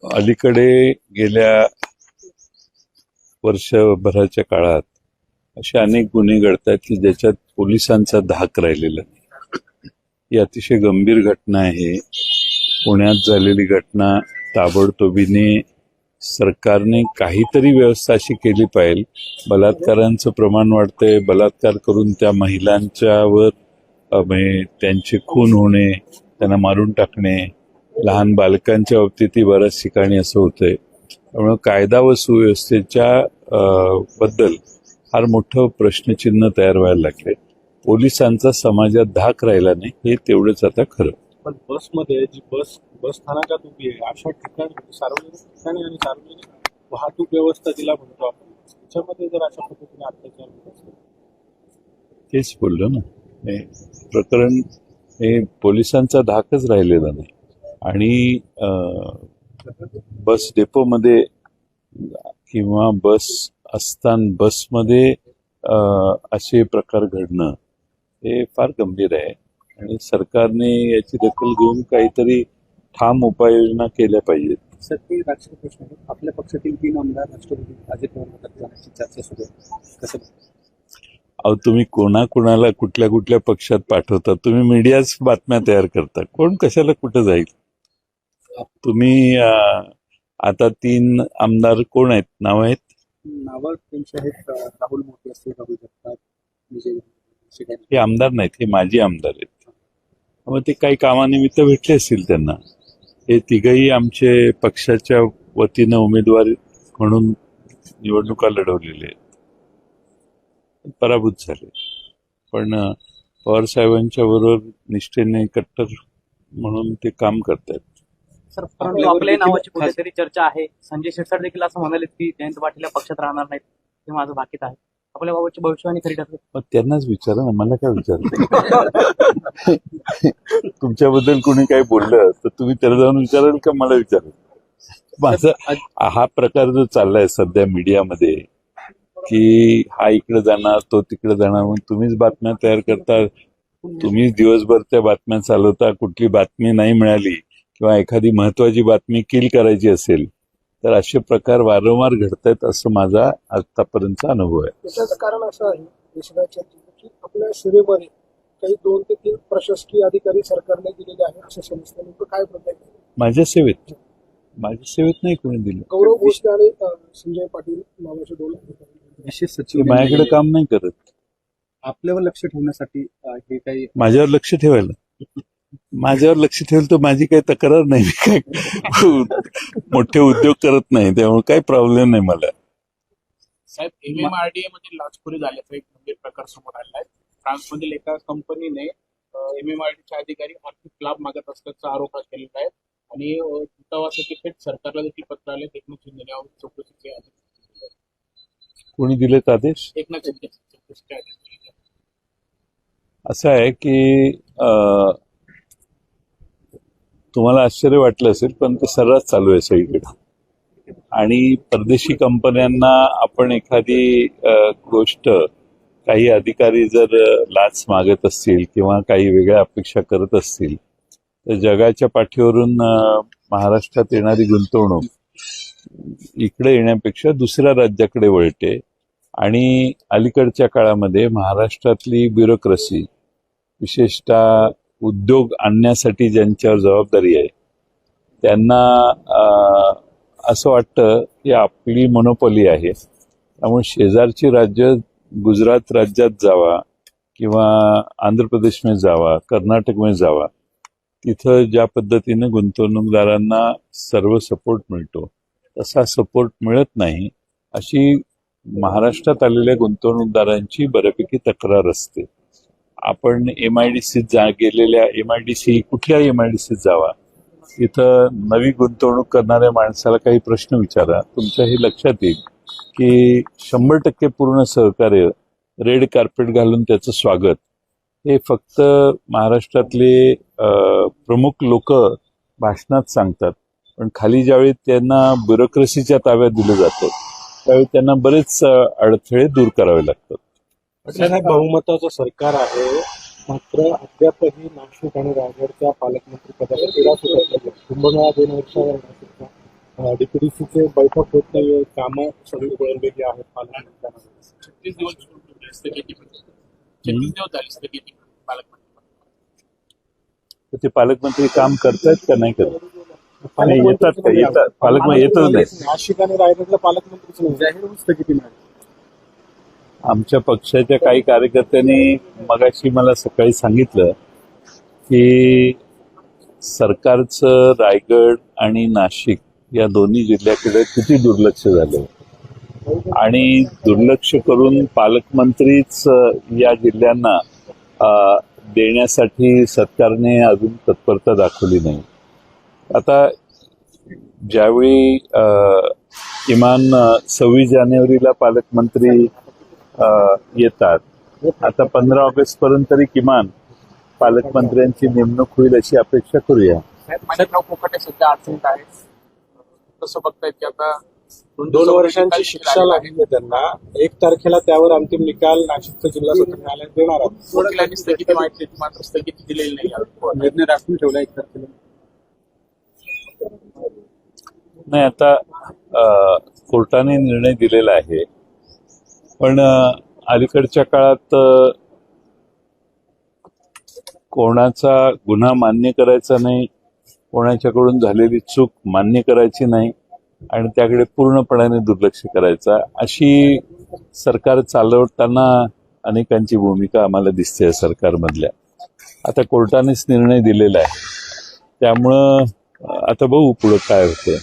अलीकडे गेल्या वर्षभराच्या काळात असे अनेक गुन्हे घडतात की ज्याच्यात पोलिसांचा धाक राहिलेला नाही. ही अतिशय गंभीर घटना आहे. पुण्यात झालेली घटना ताबडतोबीने सरकारने काहीतरी व्यवस्था अशी केली पाहिजे. बलात्कारांचं प्रमाण वाढतंय. बलात्कार करून त्या महिलांच्यावर त्यांचे खून होणे, त्यांना मारून टाकणे, लहान बालकांच्या बाबतीतही बऱ्याच ठिकाणी असं होतंय. त्यामुळे कायदा व सुव्यवस्थेच्या बद्दल फार मोठं प्रश्नचिन्ह तयार व्हायला लागले. पोलिसांचा समाजात धाक राहिला नाही, हे तेवढंच आता खरं. पण बसमध्ये जी बस स्थानकात उभी आहे अशा ठिकाणी सार्वजनिक ठिकाणी आणि सार्वजनिक वाहतूक व्यवस्था जिला म्हणतो आपण, त्याच्यामध्ये जर अशा पद्धतीने अत्याचार होत असेल, तेच बोललो ना, हे प्रकरण हे पोलिसांचा धाकच राहिलेला नाही. आणि बस डेपोमध्ये किंवा बस असताना बसमध्ये असे प्रकार घडणं हे फार गंभीर आहे आणि सरकारने याची दखल घेऊन काहीतरी ठाम उपाययोजना केल्या पाहिजेत. सर, ते राजकीय प्रश्न आहे. आपल्या पक्षातील 3 आमदार राष्ट्रपती अजित पवार जाण्याची चर्चा सुरू आहे. कसं अहो, तुम्ही कोणाला कुठल्या कुठल्या पक्षात पाठवता? तुम्ही मीडियाच बातम्या तयार करता. कोण कशाला कुठं जाईल? तुम्ही आता 3 आमदार कोण आहेत? नाव आहेत? नावं त्यांचे आहेत. राहुल मोठे असतील, राहुल जगताप, विजय. हे आमदार नाहीत, हे माजी आमदार आहेत. मग ते काही कामानिमित्त भेटले असतील त्यांना. हे तिघही आमचे पक्षाच्या वतीनं उमेदवार म्हणून निवडणुका लढवलेले आहेत, पराभूत झाले. पण पवार साहेबांच्या बरोबर निष्ठेने कट्टर म्हणून ते काम करतात. सर, परंतु आपल्या नावाची कुठेतरी चर्चा आहे. संजय शिरसाट देखील असं म्हणाले की जयंत पाटील या पक्षात राहणार नाहीत, हे माझं भाकीत आहे. आपल्या बाबाची भविष्यवाणी खरी ठरते. मग त्यांनाच विचारा ना, मला काय विचारते? तुमच्याबद्दल कोणी काही बोललं तर तुम्ही त्याला जाऊन विचाराल का मला विचाराल? माझा हा प्रकार जो चाललाय सध्या मीडियामध्ये की हा इकडे जाणार, तो तिकडे जाणार, म्हणून तुम्हीच बातम्या तयार करता, तुम्हीच दिवसभर त्या बातम्या चालवता. कुठली बातमी नाही मिळाली किंवा एखादी महत्वाची बातमी किल करायची असेल तर असे प्रकार वारंवार घडतायत, असं माझा आतापर्यंतचा अनुभव आहे. त्याचं कारण असं आहे देशराज्यात की आपल्या सेवेमध्ये काही 2 ते 3 प्रशासकीय अधिकारी सरकारने दिलेले आहेत असं समजतं. नेमकं काय प्रकार? माझ्या सेवेत नाही कोणी दिलं. गौरव भोसले आणि संजय पाटील नावाचे 2 अधिकारी विशेष सचिव माझ्याकडे काम नाही करत. आपल्यावर लक्ष ठेवण्यासाठी हे काही माझ्यावर लक्ष ठेवेल तर माझी काही तक्रार नाही. मी काय मोठे उद्योग करत नाही, त्यामुळे काही प्रॉब्लेम नाही मला. साहेब, MMRDA मध्ये लाचखोरी झाल्याचा एक गंभीर प्रकार समोर आला आहे. फ्रान्समधील एका कंपनीने MMRDA अधिकारी आर्थिक लाभ मागत असल्याचा आरोप केलेला आहे आणि दूतावासाचे थेट सरकारला देखील पत्र आले. एकनाथ शिंदे यावर चौकशीचे आदेश. कोणी दिलेत आदेश? एकनाथ शिंदे चौकशीचे आदेश. असं आहे की तुम्हाला आश्चर्य वाटलं असेल, पण ते सर्रास चालू आहे सगळीकडे. आणि परदेशी कंपन्यांना आपण एखादी गोष्ट, काही अधिकारी जर लाच मागत असतील किंवा काही वेगळ्या अपेक्षा करत असतील तर जगाच्या पाठीवरून महाराष्ट्रात येणारी गुंतवणूक इकडे येण्यापेक्षा दुसऱ्या राज्याकडे वळते. आणि अलीकडच्या काळामध्ये महाराष्ट्रातली ब्युरोक्रेसी, विशेषतः उद्योग आणण्यासाठी ज्यांच्यावर जबाबदारी आहे, त्यांना असं वाटतं की आपली मोनोपॉली आहे, त्यामुळे शेजारची राज्य गुजरात राज्यात जावा किंवा आंध्र प्रदेशमध्ये जावा, कर्नाटकमध्ये जावा, तिथं ज्या पद्धतीनं गुंतवणूकदारांना सर्व सपोर्ट मिळतो तसा सपोर्ट मिळत नाही, अशी महाराष्ट्रात आलेल्या गुंतवणूकदारांची बऱ्यापैकी तक्रार असते. आपण MIDCत गेलेल्या कुठल्याही MIDCत जावा, तिथं नवी गुंतवणूक करणाऱ्या माणसाला काही प्रश्न विचारा, तुमच्या हे लक्षात येईल की 100% पूर्ण सहकार्य, रेड कार्पेट घालून त्याचं स्वागत, हे फक्त महाराष्ट्रातले प्रमुख लोक भाषणात सांगतात. पण खाली ज्यावेळी त्यांना ब्युरोक्रेसीच्या ताब्यात दिलं जातं त्यावेळी त्यांना बरेच अडथळे दूर करावे लागतात. बहुमताचं सरकार आहे, मात्र अद्यापही नाशिक आणि रायगडच्या पालकमंत्री पदाचा तिढा सुटत नाही. कुंभमेळा 2 वर्षावर डीपीडीसीचे बैठक होत नाही, कामं सगळी वळवलेली आहेत पालकमंत्र्यांना. 36 दिवस स्थगिती 36 दिवस झाली स्थगिती पालकमंत्री. तर ते पालकमंत्री काम करतायत का नाही करत? आणि येतात का? येतात पालकमंत्री येतच नाही. नाशिक आणि रायगडला पालकमंत्रीच नाही, जाहीर होऊन स्थगिती नाही. आमच्या पक्षाच्या काही कार्यकर्त्यांनी मगाशी मला सकाळी सांगितलं की सरकारचं रायगड आणि नाशिक या दोन्ही जिल्ह्याकडे किती दुर्लक्ष झालं आणि दुर्लक्ष करून पालकमंत्रीच या जिल्ह्यांना देण्यासाठी सरकारने अजून तत्परता दाखवली नाही. आता ज्यावेळी किमान 26 जानेवारीला पालकमंत्री येतात, आता 15 ऑगस्ट पर्यंत तरी किमान पालकमंत्र्यांची नेमणूक होईल अशी अपेक्षा करूया. साहेब माणिकराव कोकाटे सध्या अडचणीत आहेत. कसं बघतायत की आता 2 वर्षांची शिक्षा लागली त्यांना. 1 तारखेला त्यावर अंतिम निकाल नाशिकचं जिल्हा सत्र न्यायालयात देणार आहे. वकिलांनी स्थगिती माहिती मात्र स्थगिती दिलेली नाही आहे. निर्णय राखून ठेवला 1 तारखेला. नाही, आता कोर्टाने निर्णय दिलेला आहे, पण अलीकडच्या काळात कोणाचा गुन्हा मान्य करायचा नाही, कोणाच्याकडून झालेली चूक मान्य करायची नाही आणि त्याकडे पूर्णपणाने दुर्लक्ष करायचा, अशी सरकार चालवताना अनेकांची भूमिका आम्हाला दिसते सरकारमधल्या. आता कोर्टानेच निर्णय दिलेला आहे, त्यामुळं आता बघू पुढं काय होतं.